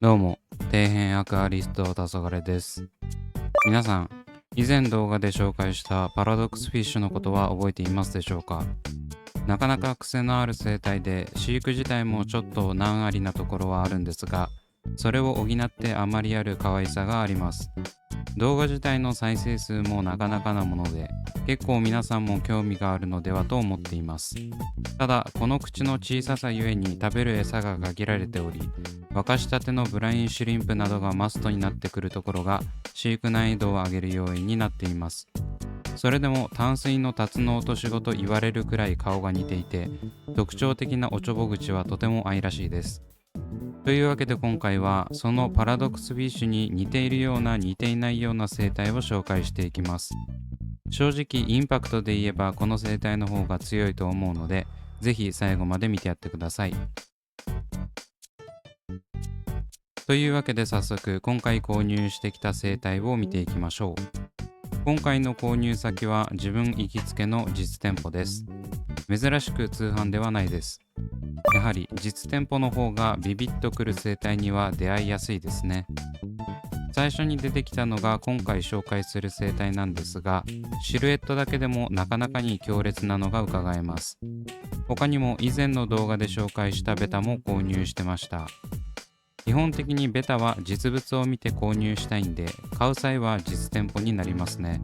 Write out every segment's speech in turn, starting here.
どうも、底辺アクアリスト黄昏です。皆さん、以前動画で紹介したパラドックスフィッシュのことは覚えていますでしょうか？なかなか癖のある生態で、飼育自体もちょっと難ありなところはあるんですが、それを補ってあまりある可愛さがあります。動画自体の再生数もなかなかなもので、結構皆さんも興味があるのではと思っています。ただ、この口の小ささゆえに食べる餌が限られており、沸かしたてのブラインシュリンプなどがマストになってくるところが飼育難易度を上げる要因になっています。それでも淡水のタツノオトシゴと言われるくらい顔が似ていて、特徴的なおちょぼ口はとても愛らしいです。というわけで今回はそのパラドックスフィッシュに似ているような似ていないような生態を紹介していきます。正直インパクトで言えばこの生態の方が強いと思うので、ぜひ最後まで見てやってください。というわけで早速今回購入してきた生態を見ていきましょう。今回の購入先は自分行きつけの実店舗です。珍しく通販ではないです。やはり実店舗の方がビビッとくる生態には出会いやすいですね。最初に出てきたのが今回紹介する生態なんですが、シルエットだけでもなかなかに強烈なのが伺えます。他にも以前の動画で紹介したベタも購入してました。基本的にベタは実物を見て購入したいんで、買う際は実店舗になりますね。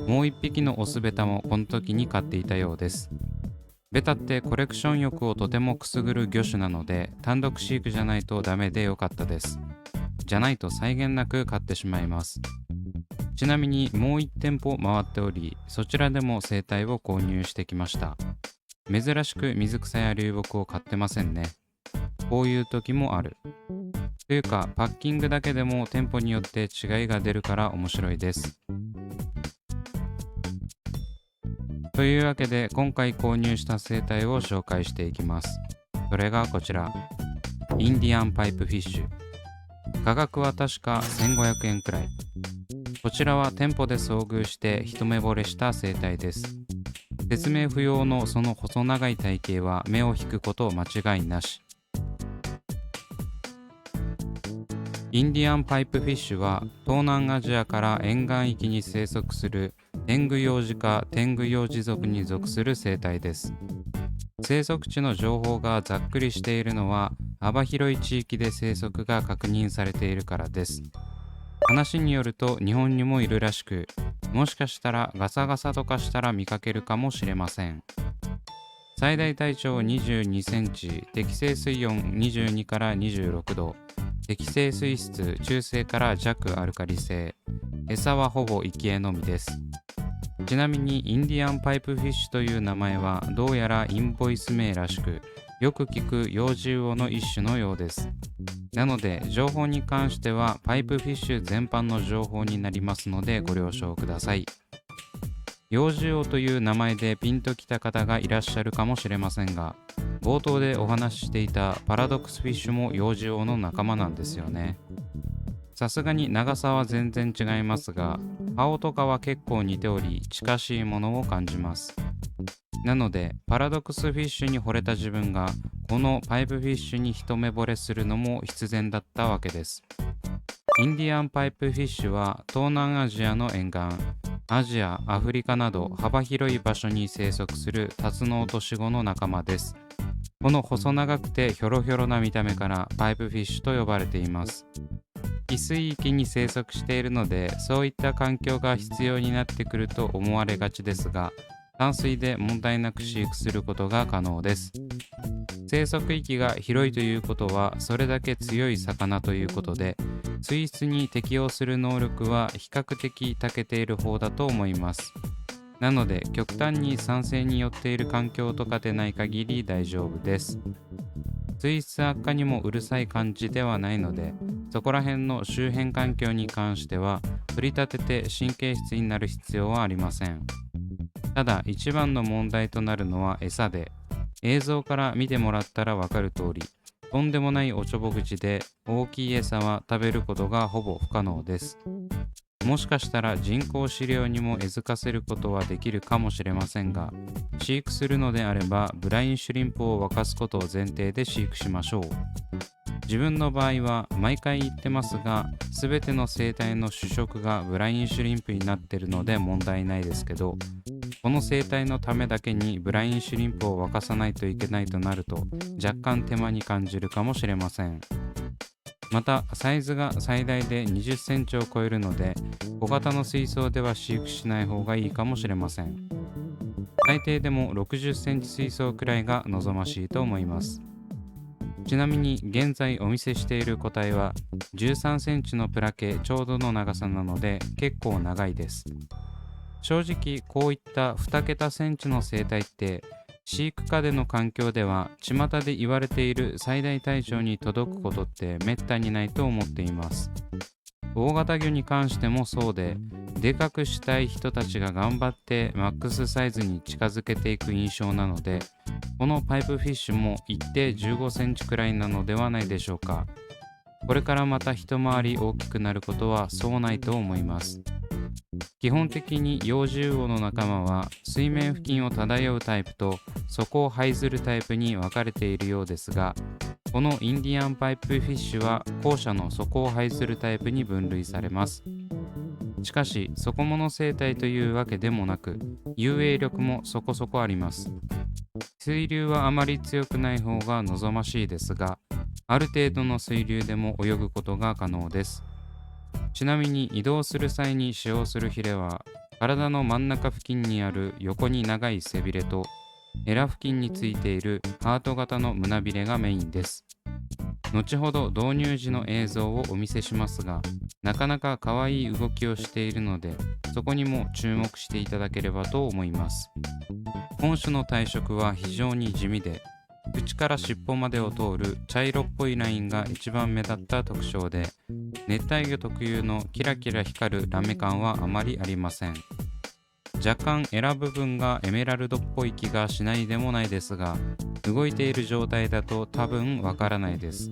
もう一匹のオスベタもこの時に買っていたようです。ベタってコレクション欲をとてもくすぐる魚種なので、単独飼育じゃないとダメでよかったです。じゃないと際限なく買ってしまいます。ちなみにもう1店舗回っており、そちらでも生態を購入してきました。珍しく水草や流木を買ってませんね。こういう時もある。というか、パッキングだけでも店舗によって違いが出るから面白いです。というわけで、今回購入した生態を紹介していきます。それがこちら。インディアンパイプフィッシュ。価格は確か1500円くらい。こちらは店舗で遭遇して一目惚れした生態です。説明不要のその細長い体型は目を引くこと間違いなし。インディアンパイプフィッシュは東南アジアから沿岸域に生息するテングヨウジ科テングヨウジ属に属する生態です。生息地の情報がざっくりしているのは幅広い地域で生息が確認されているからです。話によると日本にもいるらしく、もしかしたらガサガサとかしたら見かけるかもしれません。最大体長22センチ、適正水温22から26度、適正水質中性から弱アルカリ性、餌はほぼ生き餌のみです。ちなみにインディアンパイプフィッシュという名前はどうやらインボイス名らしく、よく聞く幼獣魚の一種のようです。なので情報に関してはパイプフィッシュ全般の情報になりますのでご了承ください。幼獣魚という名前でピンときた方がいらっしゃるかもしれませんが、冒頭でお話ししていたパラドックスフィッシュも幼獣魚の仲間なんですよね。さすがに長さは全然違いますが、顔とかは結構似ており近しいものを感じます。なのでパラドックスフィッシュに惚れた自分がこのパイプフィッシュに一目惚れするのも必然だったわけです。インディアンパイプフィッシュは東南アジアの沿岸、アジア、アフリカなど幅広い場所に生息するタツノオトシゴの仲間です。この細長くてヒョロヒョロな見た目からパイプフィッシュと呼ばれています。汽水域に生息しているので、そういった環境が必要になってくると思われがちですが、淡水で問題なく飼育することが可能です。生息域が広いということはそれだけ強い魚ということで、水質に適応する能力は比較的長けている方だと思います。なので極端に酸性によっている環境とかでない限り大丈夫です。水質悪化にもうるさい感じではないので、そこら辺の周辺環境に関しては取り立てて神経質になる必要はありません。ただ一番の問題となるのは餌で、映像から見てもらったらわかる通り、とんでもないおちょぼ口で大きい餌は食べることがほぼ不可能です。もしかしたら人工飼料にも餌付かせることはできるかもしれませんが、飼育するのであればブラインシュリンプを沸かすことを前提で飼育しましょう。自分の場合は毎回言ってますが、すべての生態の主食がブラインシュリンプになっているので問題ないですけど、この生態のためだけにブラインシュリンプを沸かさないといけないとなると若干手間に感じるかもしれません。またサイズが最大で20センチを超えるので、小型の水槽では飼育しない方がいいかもしれません。最低でも60センチ水槽くらいが望ましいと思います。ちなみに現在お見せしている個体は13センチのプラケちょうどの長さなので結構長いです。正直こういった2桁センチの生態って飼育下での環境では巷で言われている最大体重に届くことってめったにないと思っています。大型魚に関してもそうで、でかくしたい人たちが頑張ってマックスサイズに近づけていく印象なので、このパイプフィッシュも一定15センチくらいなのではないでしょうか。これからまた一回り大きくなることはそうないと思います。基本的に幼獣魚の仲間は水面付近を漂うタイプと底を這いずるタイプに分かれているようですが、このインディアンパイプフィッシュは後者の底を這いずるタイプに分類されます。しかし底物生態というわけでもなく、遊泳力もそこそこあります。水流はあまり強くない方が望ましいですが、ある程度の水流でも泳ぐことが可能です。ちなみに移動する際に使用するヒレは、体の真ん中付近にある横に長い背びれと、エラ付近についているハート型の胸びれがメインです。後ほど導入時の映像をお見せしますが、なかなか可愛い動きをしているので、そこにも注目していただければと思います。本種の体色は非常に地味で、口から尻尾までを通る茶色っぽいラインが一番目立った特徴で、熱帯魚特有のキラキラ光るラメ感はあまりありません。若干エラ部分がエメラルドっぽい気がしないでもないですが、動いている状態だと多分わからないです。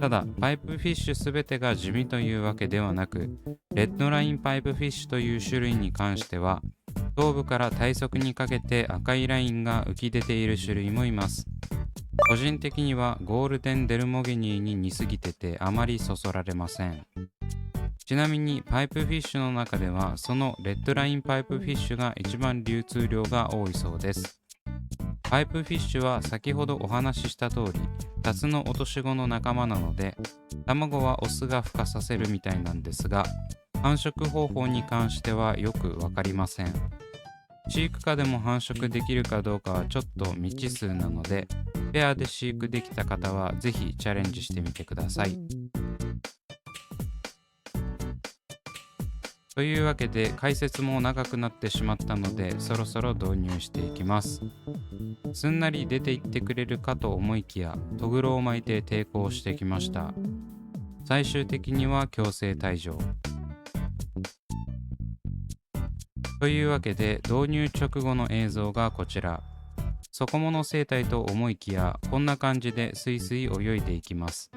ただパイプフィッシュすべてが地味というわけではなく、レッドラインパイプフィッシュという種類に関しては頭部から体側にかけて赤いラインが浮き出ている種類もいます。個人的にはゴールデンデルモゲニーに似すぎててあまりそそられません。ちなみにパイプフィッシュの中ではそのレッドラインパイプフィッシュが一番流通量が多いそうです。パイプフィッシュは先ほどお話しした通りタツノオトシゴの仲間なので、卵はオスが孵化させるみたいなんですが、繁殖方法に関してはよくわかりません。飼育下でも繁殖できるかどうかはちょっと未知数なので、ペアで飼育できた方はぜひチャレンジしてみてください。というわけで解説も長くなってしまったので、そろそろ導入していきます。すんなり出ていってくれるかと思いきや、トグロを巻いて抵抗してきました。最終的には強制退場。というわけで導入直後の映像がこちら。底物生態と思いきや、こんな感じでスイスイ泳いでいきます。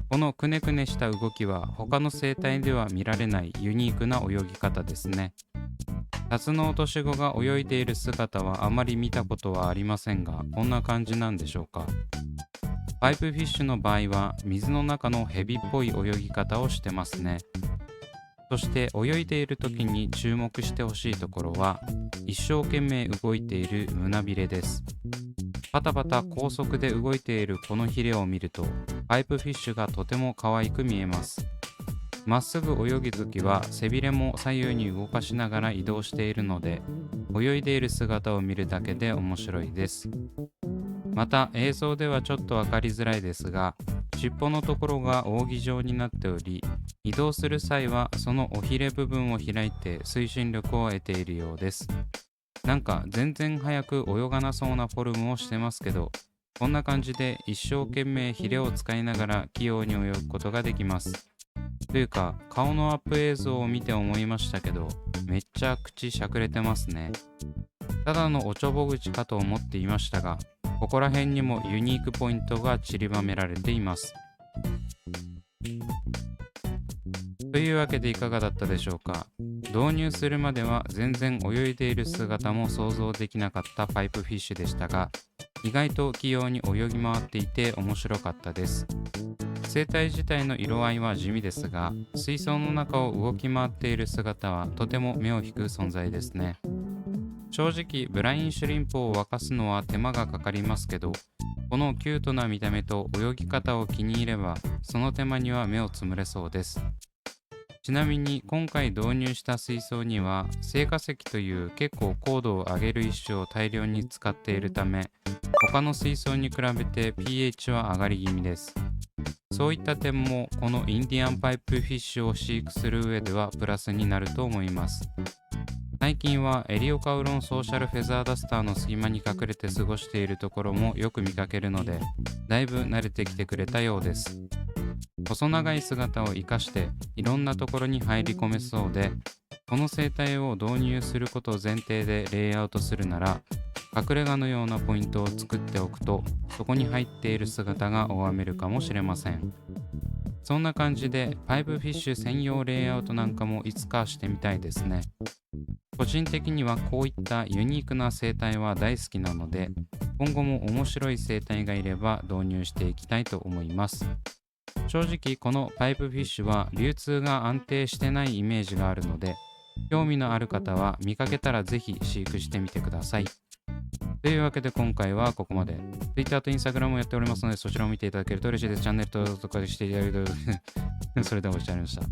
このくねくねした動きは他の生態では見られないユニークな泳ぎ方ですね。タツノオトシゴが泳いでいる姿はあまり見たことはありませんが、こんな感じなんでしょうか。パイプフィッシュの場合は水の中のヘビっぽい泳ぎ方をしてますね。そして泳いでいる時に注目してほしいところは、一生懸命動いている胸びれです。パタパタ高速で動いているこのヒレを見ると、パイプフィッシュがとても可愛く見えます。まっすぐ泳ぐときは背びれも左右に動かしながら移動しているので、泳いでいる姿を見るだけで面白いです。また映像ではちょっと分かりづらいですが、尻尾のところが扇状になっており、移動する際はその尾ひれ部分を開いて推進力を得ているようです。なんか全然早く泳がなそうなフォルムをしてますけど、こんな感じで一生懸命ヒレを使いながら器用に泳ぐことができます。というか顔のアップ映像を見て思いましたけど、めっちゃ口しゃくれてますね。ただのおちょぼ口かと思っていましたが、ここら辺にもユニークポイントが散りばめられています。とというわけでいかがだったでしょうか。導入するまでは全然泳いでいる姿も想像できなかったパイプフィッシュでしたが、意外と器用に泳ぎ回っていて面白かったです。生態自体の色合いは地味ですが、水槽の中を動き回っている姿はとても目を引く存在ですね。正直ブラインシュリンプを沸かすのは手間がかかりますけど、このキュートな見た目と泳ぎ方を気に入ればその手間には目をつむれそうです。ちなみに今回導入した水槽には成化石という結構高度を上げる一種を大量に使っているため、他の水槽に比べて pH は上がり気味です。そういった点もこのインディアンパイプフィッシュを飼育する上ではプラスになると思います。最近はエリオカウロンソーシャルフェザーダスターの隙間に隠れて過ごしているところもよく見かけるので、だいぶ慣れてきてくれたようです。細長い姿を生かしていろんなところに入り込めそうで、この生態を導入することを前提でレイアウトするなら、隠れ家のようなポイントを作っておくとそこに入っている姿が拝めるかもしれません。そんな感じでパイプフィッシュ専用レイアウトなんかもいつかしてみたいですね。個人的にはこういったユニークな生態は大好きなので、今後も面白い生態がいれば導入していきたいと思います。正直このパイプフィッシュは流通が安定してないイメージがあるので、興味のある方は見かけたらぜひ飼育してみてください。というわけで今回はここまで。Twitter と Instagram もやっておりますので、そちらを見ていただけると嬉しいです。チャンネル登録とかしていただけるとそれではご視聴ありがとうございま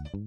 した。